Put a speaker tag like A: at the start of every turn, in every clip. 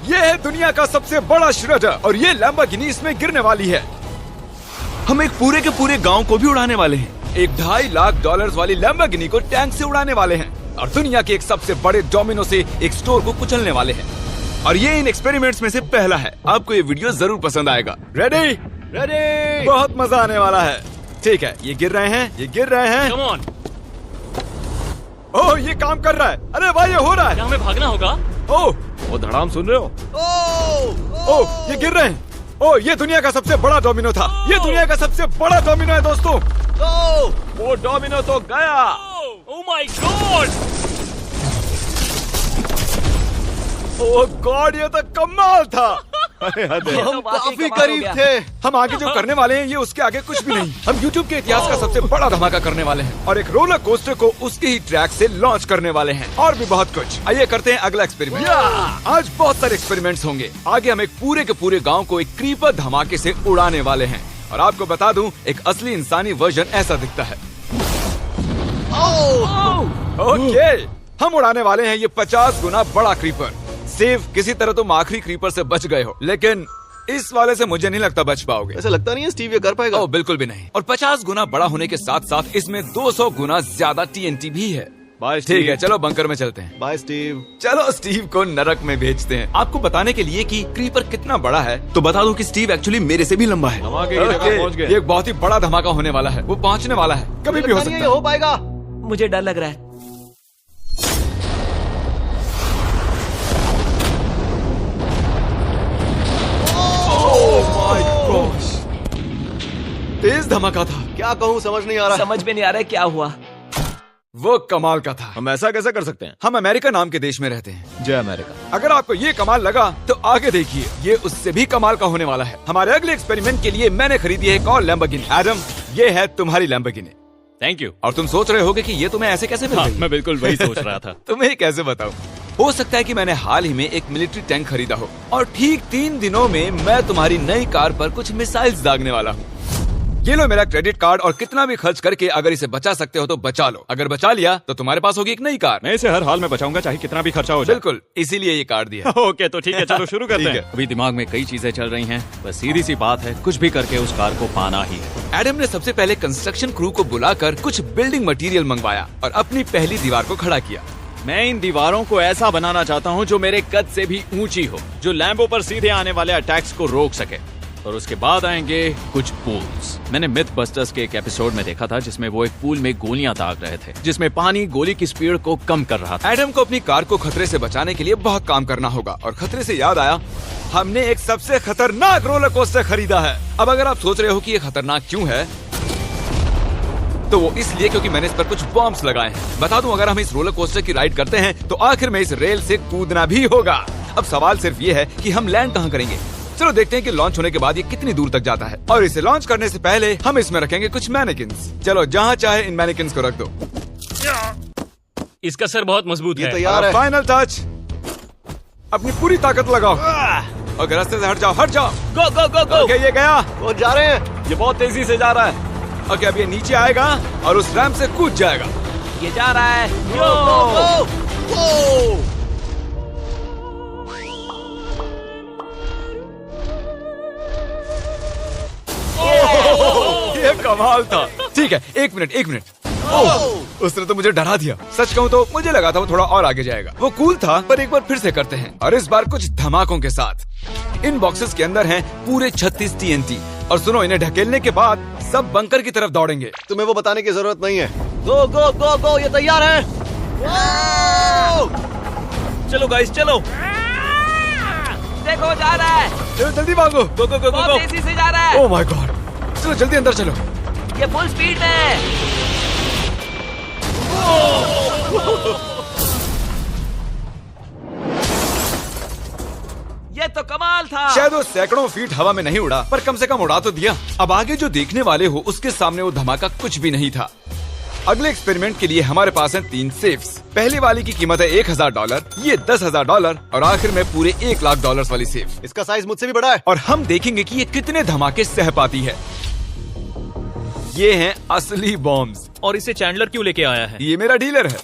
A: ये है दुनिया का सबसे बड़ा श्रेडर और ये लैम्बोर्गिनी इसमें गिरने वाली है।
B: हम एक पूरे के पूरे गांव को भी उड़ाने वाले हैं।
A: एक $2.5 लाख वाली लैम्बोर्गिनी को टैंक से उड़ाने वाले हैं और दुनिया के एक सबसे बड़े डोमिनो से एक स्टोर को कुचलने वाले हैं।
B: और ये इन एक्सपेरिमेंट्स में से पहला है। आपको ये वीडियो जरूर पसंद आएगा।
A: रेडी? बहुत मजा आने वाला है। ठीक है, ये गिर रहे हैं, ये गिर रहे हैं।
C: Come on.
A: ओह, ये काम कर रहा है। अरे भाई, ये हो रहा है।
C: क्या हमें भागना होगा?
A: ओह,
D: वो धड़ाम सुन रहे हो?
A: ओह, ये गिर रहे हैं। ओह, ये दुनिया का सबसे बड़ा डोमिनो था। ये दुनिया का सबसे बड़ा डोमिनो है दोस्तों।
D: वो डोमिनो तो गया।
C: Oh my God!
A: Oh God, ये तो कमाल था।
C: हम
A: काफी करीब थे। हम आगे जो करने वाले हैं ये उसके आगे कुछ भी नहीं। हम YouTube के इतिहास का सबसे बड़ा धमाका करने वाले हैं और एक रोलर कोस्टर को उसके ही ट्रैक से लॉन्च करने वाले हैं और भी बहुत कुछ। आइए करते हैं अगला एक्सपेरिमेंट। आज बहुत सारे एक्सपेरिमेंट्स होंगे। आगे हम एक पूरे के पूरे गांव को एक क्रीपर धमाके से उड़ाने वाले हैं और आपको बता दूं, एक असली इंसानी वर्जन ऐसा दिखता है। ओके, हम उड़ाने वाले हैं ये 50 गुना बड़ा क्रीपर। सेफ, किसी तरह तुम आखिरी क्रीपर से बच गए हो, लेकिन इस वाले से मुझे नहीं लगता बच पाओगे।
D: ऐसा लगता नहीं है स्टीव ये कर पाएगा।
A: ओह, बिल्कुल भी नहीं। और 50 गुना बड़ा होने के साथ साथ इसमें 200 गुना ज्यादा TNT भी है।
D: बाय
A: ठीक है, चलो बंकर में चलते हैं।
D: Bye Steve.
A: चलो स्टीव को नरक में भेजते हैं। आपको बताने के लिए कि क्रीपर कितना बड़ा है
B: तो बता दूं कि स्टीव एक्चुअली मेरे से भी लंबा है।
D: धमाके की जगह पहुंच गए।
A: ये एक बहुत ही बड़ा धमाका होने वाला है। वो पहुंचने वाला है, कभी भी हो सकता है।
D: हो पाएगा।
C: मुझे डर लग रहा है।
A: तेज धमाका था।
D: क्या कहूँ समझ नहीं आ रहा।
C: समझ में नहीं आ रहा है क्या हुआ।
A: वो कमाल का था।
D: हम ऐसा कैसे कर सकते हैं?
A: हम अमेरिका नाम के देश में रहते हैं।
D: जय अमेरिका।
A: अगर आपको ये कमाल लगा तो आगे देखिए, ये उससे भी कमाल का होने वाला है। हमारे अगले एक्सपेरिमेंट के लिए मैंने खरीदी है एक और लैम्बोर्गिनी। एडम, ये है तुम्हारी लैम्बोर्गिनी।
C: Thank you.
A: और तुम सोच रहे होगे कि ये तुम्हें ऐसे कैसे मिल गई?
C: मैं बिल्कुल वही सोच रहा था।
A: तुम्हें कैसे बताऊं? हो सकता है कि मैंने हाल ही में एक मिलिट्री टैंक खरीदा हो और ठीक 3 दिनों में मैं तुम्हारी नई कार पर कुछ मिसाइल्स दागने वाला हूँ। ये लो मेरा क्रेडिट कार्ड और कितना भी खर्च करके अगर इसे बचा सकते हो तो बचा लो। अगर बचा लिया तो तुम्हारे पास होगी एक नई कार।
D: मैं इसे हर हाल में बचाऊंगा, चाहे कितना भी खर्चा हो जाए।
A: बिल्कुल, इसीलिए ये कार्ड दिया।
D: ओके, तो ठीक है, चलो शुरू करते
A: ठीक
D: हैं।
A: है।
D: अभी दिमाग में कई चीजें चल रही हैं, बस सीधी सी बात है, कुछ भी करके उस कार को पाना ही है।
A: एडम ने सबसे पहले कंस्ट्रक्शन क्रू को बुलाकर कुछ बिल्डिंग मटेरियल मंगवाया और अपनी पहली दीवार को खड़ा किया।
D: मैं इन दीवारों को ऐसा बनाना चाहता हूँ जो मेरे कद से भी ऊंची हो, जो लैम्बो पर सीधे आने वाले अटैक्स को रोक सके। और उसके बाद आएंगे कुछ पूल्स। मैंने मिथ बस्टर्स के एक एपिसोड में देखा था जिसमें वो एक पूल में गोलियां दाग रहे थे, जिसमें पानी गोली की स्पीड को कम कर रहा था।
A: एडम को अपनी कार को खतरे से बचाने के लिए बहुत काम करना होगा और खतरे से याद आया, हमने एक सबसे खतरनाक रोलर कोस्टर खरीदा है। अब अगर आप सोच रहे हो कि ये खतरनाक क्यों है, तो वो इसलिए क्योंकि मैंने इस पर कुछ बॉम्ब्स लगाए हैं। बता दूं, अगर हम इस रोलर कोस्टर की राइड करते हैं तो आखिर में इस रेल से कूदना भी होगा। अब सवाल सिर्फ ये है कि हम लैंड कहाँ करेंगे। चलो देखते हैं कि लॉन्च होने के बाद ये कितनी दूर तक जाता है। और इसे लॉन्च करने से पहले हम इसमें रखेंगे कुछ मैनिकिन्स। चलो जहाँ चाहे इन मैनिकिन्स को रख दो।
C: इसका सर बहुत मजबूत है।
D: तैयार है।
A: फाइनल टच, अपनी पूरी ताकत लगाओ और रास्ते से हट जाओ, हट जाओ।
C: गो गो गो गो।
A: ओके, ये गया।
D: वो जा रहे हैं, ये बहुत तेजी से जा रहा है।
A: ओके, अब ये नीचे आएगा और उस रैंप से कूद जाएगा।
C: ये जा रहा है।
D: गो, गो, गो।
A: ये कमाल था। ठीक है, एक मिनट। ओह, उसने तो मुझे डरा दिया। सच कहूँ तो मुझे लगा था वो थोड़ा और आगे जाएगा। वो कूल था, पर एक बार फिर से करते हैं और इस बार कुछ धमाकों के साथ। इन बॉक्सेस के अंदर हैं पूरे 36 TNT और सुनो, इन्हें ढकेलने के बाद सब बंकर की तरफ दौड़ेंगे।
D: तुम्हें वो बताने की जरूरत नहीं है। गो गो गो गो, ये तैयार है।
C: चलो गाइस, चलो। देखो, जा रहा है।
A: चलो जल्दी भागो।
C: गो गो गो
E: बहुत तेजी से जा रहा है।
A: ओह माय गॉड, चलो जल्दी अंदर चलो।
E: ये फुल स्पीड में है। ये तो कमाल था।
A: शायद वो सैकड़ों फीट हवा में नहीं उड़ा, पर कम से कम उड़ा तो दिया। अब आगे जो देखने वाले हो उसके सामने वो धमाका कुछ भी नहीं था। अगले एक्सपेरिमेंट के लिए हमारे पास हैं 3 सेफ्स। पहली वाली की कीमत है $1000, ये $10,000 और आखिर में पूरे $1,00,000 वाली सेफ।
D: इसका साइज मुझसे भी बड़ा है।
A: और हम देखेंगे कि ये कितने धमाके सह पाती है। ये हैं असली बॉम्ब्स।
C: और इसे चैंडलर क्यों लेके आया है?
A: ये मेरा डीलर है।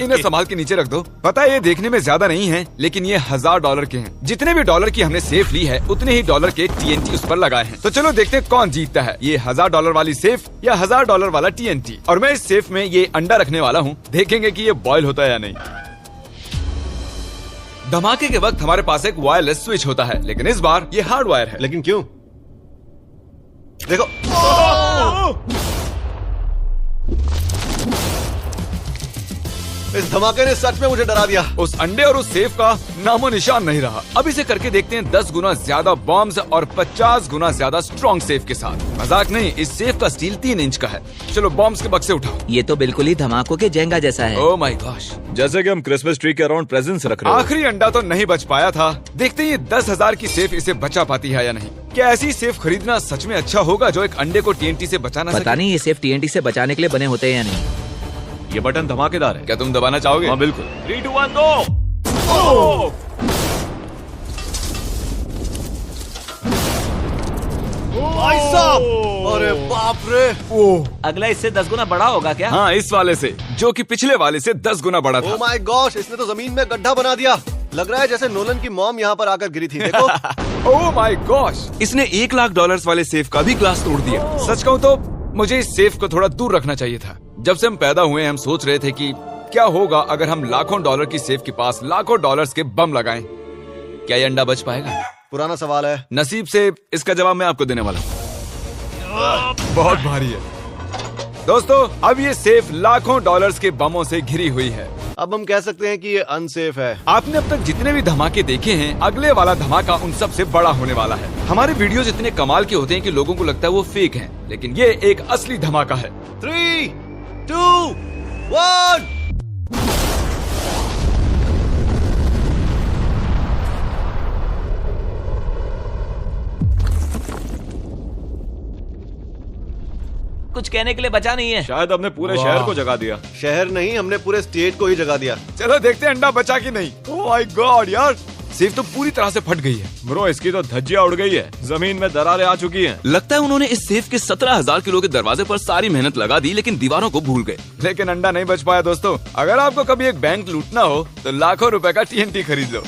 A: इन्हें संभाल के नीचे रख दो। पता है ये देखने में ज्यादा नहीं है, लेकिन ये $1000 के हैं। जितने भी डॉलर की हमने सेफ ली है उतने ही डॉलर के TNT उस पर लगाए हैं। तो चलो देखते हैं कौन जीतता है, ये $1000 वाली सेफ या $1000 वाला TNT। और मैं इस सेफ में ये अंडा रखने वाला हूँ, देखेंगे कि ये बॉयल होता है या नहीं। धमाके के वक्त हमारे पास एक वायरलेस स्विच होता है, लेकिन इस बार ये हार्ड वायर है।
F: लेकिन क्यों? देखो, इस धमाके ने सच में मुझे डरा दिया।
A: उस अंडे और उस सेफ का नामो निशान नहीं रहा। अब इसे करके देखते हैं 10 गुना ज्यादा बॉम्ब्स और 50 गुना ज्यादा स्ट्रॉन्ग सेफ के साथ। मजाक नहीं, इस सेफ का स्टील 3 इंच का है। चलो बॉम्ब्स के बक्से उठाओ।
E: ये तो बिल्कुल ही धमाकों के जेंगा जैसा है।
A: ओह माय गॉश,
B: जैसे कि हम क्रिसमस ट्री के अराउंड प्रेजेंट्स रख रहे हैं।
A: आखिरी अंडा तो नहीं बच पाया था। देखते हैं ये 10,000 की सेफ इसे बचा पाती है या नहीं। क्या ऐसी सेफ खरीदना सच में अच्छा होगा जो एक अंडे को TNT से बचा ना
E: पता
A: सके?
E: नहीं ये सेफ TNT से बचाने के लिए बने होते हैं या नहीं।
B: ये बटन धमाकेदार है।
A: क्या तुम दबाना चाहोगे?
B: हाँ बिल्कुल।
C: 3, 2, 1 गो।
F: भाई साहब, अरे बाप रे।
E: अगला इससे 10 गुना बड़ा होगा क्या?
A: हाँ, इस वाले से, जो कि पिछले वाले से 10 गुना बड़ा
F: ओ
A: था।
F: माय गॉश, इसने तो जमीन में गड्ढा बना दिया। लग रहा है जैसे नोलन की मॉम यहाँ पर आकर गिरी थी। देखो।
A: ओह माय गॉश, इसने $1,00,000 वाले सेफ का भी ग्लास तोड़ दिया। सच कहूँ तो मुझे इस सेफ को थोड़ा दूर रखना चाहिए था। जब से हम पैदा हुए हम सोच रहे थे कि क्या होगा अगर हम लाखों डॉलर की सेफ के पास लाखों डॉलर्स के बम लगाएं। क्या ये अंडा बच पाएगा?
F: पुराना सवाल है।
A: नसीब से इसका जवाब मैं आपको देने वाला हूँ। बहुत भारी है दोस्तों। अब ये सेफ लाखों डॉलर्स के बमों से घिरी हुई है।
F: अब हम कह सकते हैं कि ये अनसेफ है।
A: आपने अब तक जितने भी धमाके देखे हैं, अगले वाला धमाका उन सब से बड़ा होने वाला है। हमारे वीडियोस इतने कमाल के होते हैं कि लोगों को लगता है वो फेक हैं, लेकिन ये एक असली धमाका है।
F: 3, 2, 1।
E: कुछ कहने के लिए बचा नहीं है।
B: शायद हमने पूरे शहर को जगा दिया।
F: शहर नहीं, हमने पूरे स्टेट को ही जगा दिया।
A: चलो देखते हैं अंडा बचा कि नहीं। ओह माय गॉड यार, सेफ तो पूरी तरह से फट गई है।
B: ब्रो, इसकी तो धज्जियां उड़ गई है। जमीन में दरारें आ चुकी हैं।
A: लगता है उन्होंने इस सेफ के 17,000 किलो के दरवाजे पर सारी मेहनत लगा दी, लेकिन दीवारों को भूल गए। लेकिन अंडा नहीं बच पाया दोस्तों। अगर आपको कभी एक बैंक लूटना हो तो लाखों रुपए का TNT खरीद लो।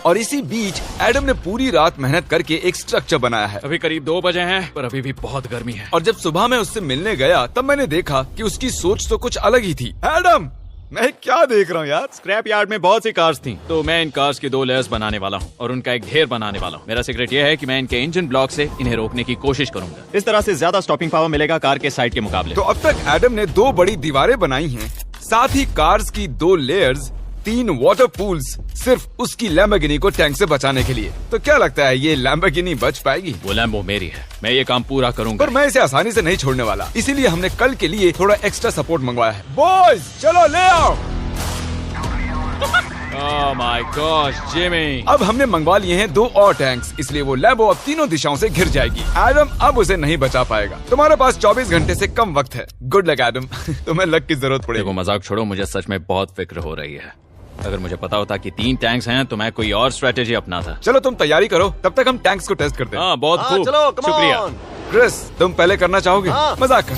A: और इसी बीच एडम ने पूरी रात मेहनत करके एक स्ट्रक्चर बनाया है।
D: अभी करीब 2 बजे हैं, पर अभी भी बहुत गर्मी है।
A: और जब सुबह मैं उससे मिलने गया तब मैंने देखा कि उसकी सोच तो कुछ अलग ही थी। एडम, मैं क्या देख रहा हूँ यार?
D: स्क्रैप यार्ड में बहुत सी कार्स थी, तो मैं इन कार्स की 2 लेयर्स बनाने वाला हूँ और उनका एक ढेर बनाने वाला हूँ। मेरा सीक्रेट ये है कि मैं इनके इंजन ब्लॉक से इन्हें रोकने की कोशिश करूंगा। इस तरह से ज्यादा स्टॉपिंग पावर मिलेगा कार के साइड के मुकाबले।
A: तो अब तक एडम ने 2 बड़ी दीवारें बनाई हैं, साथ ही कार्स की 2 लेयर्स, 3 वाटर पूल्स, सिर्फ उसकी लैम्बोर्गिनी को टैंक से बचाने के लिए। तो क्या लगता है ये लैम्बोर्गिनी बच पाएगी?
D: वो लैम्बो मेरी है, मैं ये काम पूरा करूंगा।
A: पर मैं इसे आसानी से नहीं छोड़ने वाला, इसीलिए हमने कल के लिए थोड़ा एक्स्ट्रा सपोर्ट मंगवाया है। बॉयज चलो ले आओ।
D: Oh my gosh Jimmy.
A: अब हमने मंगवा लिए हैं 2 और टैंक्स, इसलिए वो लैम्बो अब तीनों दिशाओं से घिर जाएगी। एडम अब उसे नहीं बचा पाएगा। तुम्हारे पास 24 घंटे से कम वक्त है। Good luck Adam. तुम्हें लक की जरूरत पड़ेगी।
D: देखो मजाक छोड़ो, मुझे सच में बहुत फिक्र हो रही है। अगर मुझे पता होता कि 3 टैंक्स हैं तो मैं कोई और स्ट्रेटेजी अपनाता।
A: चलो तुम तैयारी करो, तब तक हम टैंक्स को टेस्ट करते हैं।
D: हाँ बहुत
F: हाँ,
D: खूब,
F: चलो, come
D: शुक्रिया।
F: on।
A: क्रिस, तुम पहले करना चाहोगे?
F: हाँ।
A: मजाक कर।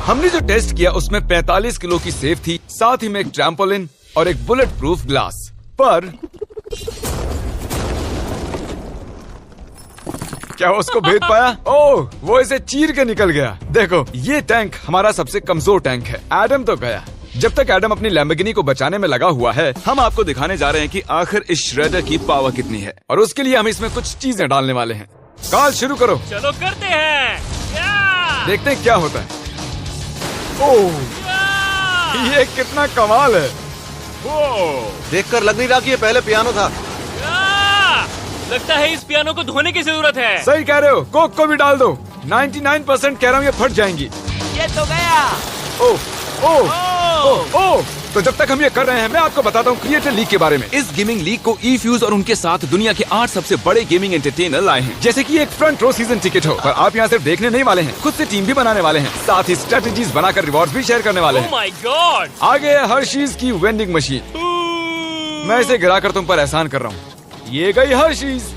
A: हमने जो टेस्ट किया उसमें 45 किलो की सेफ थी, साथ ही में एक ट्रैम्पोलिन और एक बुलेट प्रूफ ग्लास। पर क्या उसको भेद पाया? ओह, वो इसे चीर के निकल गया। देखो, ये टैंक हमारा सबसे कमजोर टैंक है। एडम तो गया। जब तक एडम अपनी लैम्बोर्गिनी को बचाने में लगा हुआ है, हम आपको दिखाने जा रहे हैं कि आखिर इस श्रेडर की पावर कितनी है, और उसके लिए हम इसमें कुछ चीजें डालने वाले हैं। कॉल शुरू करो।
C: चलो करते हैं। या!
A: देखते हैं क्या होता है। ओह, ये कितना कमाल है।
F: देखकर लग नहीं रहा कि ये पहले पियानो था।
C: या! लगता है इस पियानो को धोने की जरूरत है।
A: सही कह रहे हो, कोक को भी डाल दो। 99% कह रहा हूँ ये फट जाएंगी।
E: ये तो गया।
A: ओह ओह ओह ओह। तो जब तक हम ये कर रहे हैं, मैं आपको बताता हूँ क्रिएटर लीग के बारे में। इस गेमिंग लीग को E-Fuse और उनके साथ दुनिया के 8 सबसे बड़े गेमिंग एंटरटेनर लाए हैं। जैसे कि एक फ्रंट रो सीजन टिकट हो, पर आप यहाँ सिर्फ देखने नहीं वाले हैं, खुद से टीम भी बनाने वाले हैं, साथ ही स्ट्रेटेजीज बनाकर रिवॉर्ड्स भी शेयर करने वाले
C: ओह
A: हैं।
C: My God.
A: आगे है हर्शीज की वेंडिंग मशीन। मैं इसे गिराकर तुम पर एहसान कर रहा हूँ। ये गई हर्शीज।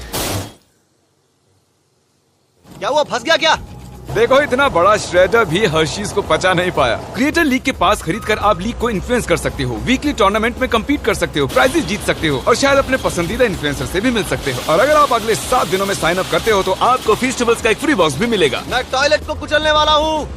F: क्या हुआ, फंस गया क्या?
A: देखो इतना बड़ा श्रेडर भी हर्शीज को पचा नहीं पाया। क्रिएटर लीग के पास खरीद कर आप लीग को इन्फ्लुएंस कर सकते हो, वीकली टूर्नामेंट में कम्पीट कर सकते हो, प्राइजेस जीत सकते हो और शायद अपने पसंदीदा इन्फ्लुएंसर से भी मिल सकते हो। और अगर आप अगले 7 दिनों में साइन अप करते हो तो आपको फेस्टिवल्स का एक फ्री बॉक्स भी मिलेगा।
F: मैं टॉयलेट को कुचलने वाला हूँ।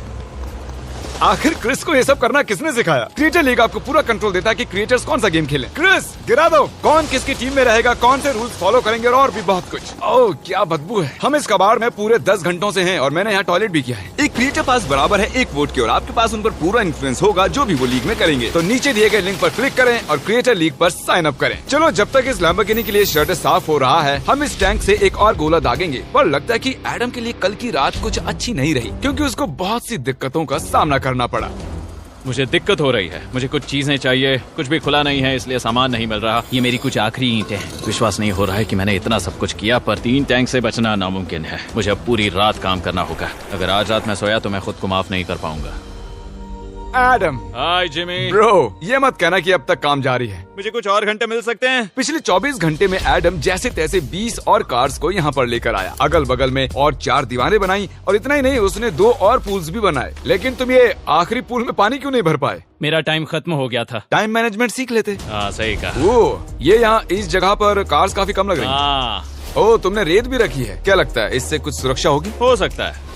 A: आखिर क्रिस को ये सब करना किसने सिखाया? क्रिएटर लीग आपको पूरा कंट्रोल देता है कि क्रिएटर्स कौन सा गेम खेलें। क्रिस गिरा दो, कौन किसकी टीम में रहेगा, कौन से रूल्स फॉलो करेंगे और भी बहुत कुछ। ओह क्या बदबू है। हम इस कबाड़ में पूरे 10 घंटों से हैं और मैंने यहाँ टॉयलेट भी किया है। एक क्रिएटर पास बराबर है एक वोट के और आपके पास उन पर पूरा इन्फ्लुएंस होगा जो भी वो लीग में करेंगे। तो नीचे दिए गए लिंक पर क्लिक करें और क्रिएटर लीग पर साइन अप करें। चलो जब तक इस लैम्बोर्गिनी के लिए शर्ट साफ हो रहा है, हम इस टैंक से एक और गोला दागेंगे। पर लगता है कि एडम के लिए कल की रात कुछ अच्छी नहीं रही क्योंकि उसको बहुत सी दिक्कतों का सामना करना पड़ा।
D: मुझे दिक्कत हो रही है। मुझे कुछ चीजें चाहिए, कुछ भी खुला नहीं है इसलिए सामान नहीं मिल रहा। ये मेरी कुछ आखिरी ईंटें हैं। विश्वास नहीं हो रहा है कि मैंने इतना सब कुछ किया पर 3 टैंक से बचना नामुमकिन है। मुझे अब पूरी रात काम करना होगा। अगर आज रात मैं सोया तो मैं खुद को माफ नहीं कर पाऊंगा।
A: एडम
D: हाय जिमी।
A: ब्रो, ये मत कहना कि अब तक काम जारी है।
D: मुझे कुछ और घंटे मिल सकते हैं?
A: पिछले 24 घंटे में एडम जैसे तैसे 20 और कार्स को यहाँ पर लेकर आया। अगल बगल में और 4 दीवारें बनाई और इतना ही नहीं, उसने 2 और पूल्स भी बनाए। लेकिन तुम ये आखिरी पूल में पानी क्यों नहीं भर पाए?
D: मेरा टाइम खत्म हो गया था।
A: टाइम मैनेजमेंट सीख लेते।
D: हाँ सही कहा।
A: ओ, ये यहाँ इस जगह पर कार्स काफी कम लग रही हैं।
D: हाँ
A: ओ, तुमने रेत भी रखी है। क्या लगता है इससे कुछ सुरक्षा होगी?
D: हो सकता है।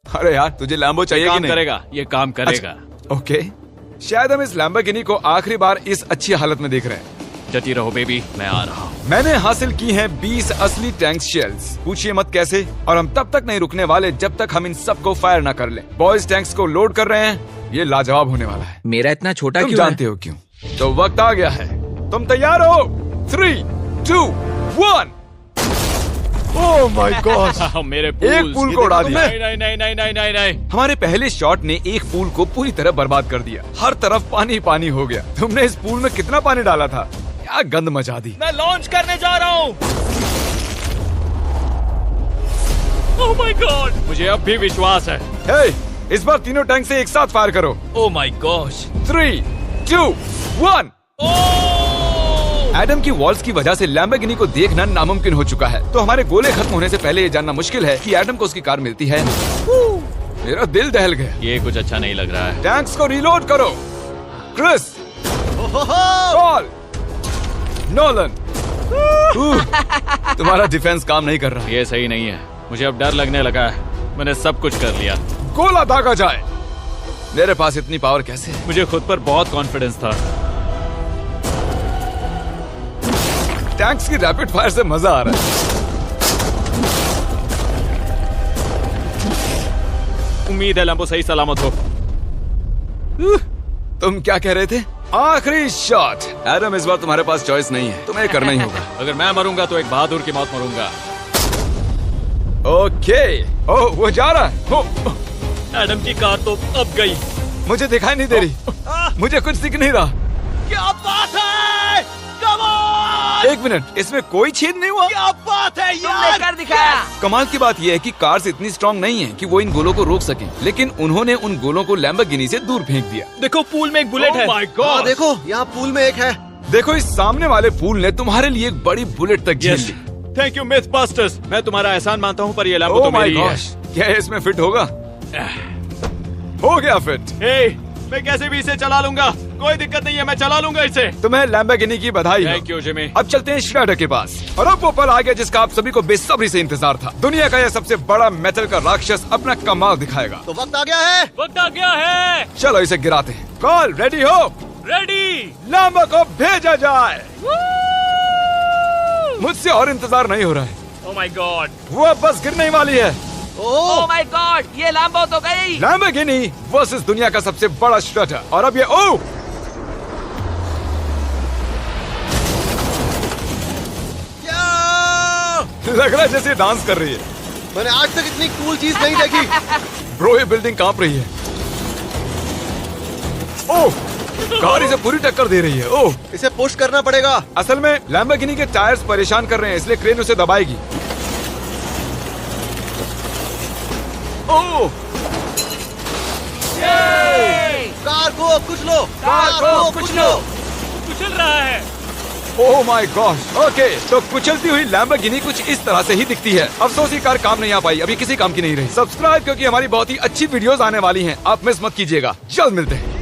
A: अरे यार, तुझे लैम्बो चाहिए कि
D: काम
A: नहीं?
D: करेगा, ये काम करेगा।
A: ओके, शायद हम इस लैम्बोर्गिनी को आखिरी बार इस अच्छी हालत में देख रहे हैं।
D: जती रहो बेबी, मैं आ रहा हूँ।
A: मैंने हासिल की हैं 20 असली टैंक शेल्स। पूछिए मत कैसे, और हम तब तक नहीं रुकने वाले जब तक हम इन सबको फायर ना कर लें। बॉयज टैंक्स को लोड कर रहे हैं। ये लाजवाब होने वाला है।
E: मेरा इतना छोटा
A: तुम
E: क्यों
A: जानते हो क्यों? तो वक्त आ गया है। तुम तैयार हो? 3, 2, 1। ओह माय गॉड,
D: मेरे
A: एक पूल को उड़ा दिया।
D: नहीं नहीं नहीं नहीं नहीं नहीं नहीं।
A: हमारे पहले शॉट ने एक पूल को पूरी तरह बर्बाद कर दिया। हर तरफ पानी पानी हो गया। तुमने इस पूल में कितना पानी डाला था? क्या गंद मचा दी।
C: मैं लॉन्च करने जा रहा हूँ। ओह माय गॉड,
D: मुझे अब भी विश्वास है।
A: हे, इस बार तीनों टैंक से एक साथ फायर करो।
C: Oh my gosh.
A: 3, 2, 1। एडम की वॉल्स की वजह से लैम्बोर्गिनी को देखना नामुमकिन हो चुका है। तो हमारे गोले खत्म होने से पहले ये जानना मुश्किल है कि एडम को उसकी कार मिलती है। मेरा दिल दहल गया।
D: ये कुछ अच्छा नहीं लग रहा है।
A: टैंक्स को रीलोड करो। Chris, Cole, Nolan. तुम्हारा डिफेंस काम नहीं कर रहा।
D: ये सही नहीं है। मुझे अब डर लगने लगा है। मैंने सब कुछ कर लिया।
A: गोला दागा जाए। मेरे पास इतनी पावर कैसे है?
D: मुझे खुद पर बहुत कॉन्फिडेंस था।
A: टैंक्स की रैपिड फायर से मजा आ रहा है।
D: उम्मीद है लंबो सही सलामत हो।
A: तुम क्या कह रहे थे? आखिरी शॉट। एडम, इस बार तुम्हारे पास चॉइस नहीं है, तुम्हें करना ही होगा।
D: अगर मैं मरूंगा तो एक बहादुर की मौत मरूंगा।
A: ओके। ओह, वो जा रहा है।
C: एडम की कार तो अब गई।
A: मुझे दिखाई नहीं दे रही। मुझे कुछ दिख नहीं रहा।
C: क्या बात है? Come on!
A: एक मिनट, इसमें कोई छेद नहीं हुआ।
C: क्या बात है
E: तुमने
C: यार?
E: कर दिखाया।
A: कमाल की बात यह है कि कार्स इतनी स्ट्रांग नहीं है कि वो इन गोलों को रोक सकें, लेकिन उन्होंने उन गोलों को लैम्बोर्गिनी से दूर फेंक दिया।
C: देखो पूल में एक बुलेट है।
D: माय
F: हाँ
D: गॉड।
F: देखो, यहाँ पूल में एक है।
A: देखो, इस सामने वाले पूल ने तुम्हारे लिए एक बड़ी बुलेट तक झेल ली।
D: Thank you myth busters. मैं तुम्हारा एहसान मानता हूँ पर ये लैम्बो
A: ओह
D: तो
A: माय
D: मेरी है।
A: गॉश, क्या इसमें फिट होगा? हो गया फिट।
D: हे, मैं कैसे भी इसे चला लूंगा। कोई दिक्कत नहीं है, मैं चला लूंगा इसे।
A: तुम्हें लैम्बोर्गिनी की बधाई हो।
D: Thank you Jimmy.
A: अब चलते हैं श्रेडर के पास। और अब वो पल आ गया जिसका आप सभी को बेसब्री से इंतजार था। दुनिया का यह सबसे बड़ा मेटल का राक्षस अपना कमाल दिखाएगा।
F: तो वक्त आ गया है।
C: वक्त आ गया है।
A: चलो इसे गिराते हैं। कॉल रेडी हो?
C: रेडी।
A: लैम्बो को भेजा जाए। मुझसे और इंतजार नहीं हो रहा है।
C: Oh my God.
A: वो अब बस गिरने ही वाली है।
E: ओह माय गॉड, ये लैम्बो तो गई।
A: लैम्बोर्गिनी वर्सेस दुनिया का सबसे बड़ा श्रेडर। और अब ये ओ लग रहा है जैसे डांस कर रही है।
F: मैंने आज तक इतनी कूल चीज नहीं देखी।
A: ब्रो, ये बिल्डिंग कांप रही है। ओह, कार इसे पूरी टक्कर दे रही है। ओह,
F: इसे पुश करना पड़ेगा।
A: असल में लैम्बोर्गिनी के टायर्स परेशान कर रहे हैं, इसलिए क्रेन उसे दबाएगी। ओह,
F: कार को कुचलो। कार को कुचलो।
C: कुचल रहा है।
A: Oh my God. ओके, तो कुचलती हुई लैम्बोर्गिनी कुछ इस तरह से ही दिखती है। अफसोस ये कार काम नहीं आ पाई, अभी किसी काम की नहीं रही। सब्सक्राइब क्योंकि हमारी बहुत ही अच्छी वीडियोस आने वाली हैं, आप मिस मत कीजिएगा। जल्द मिलते हैं।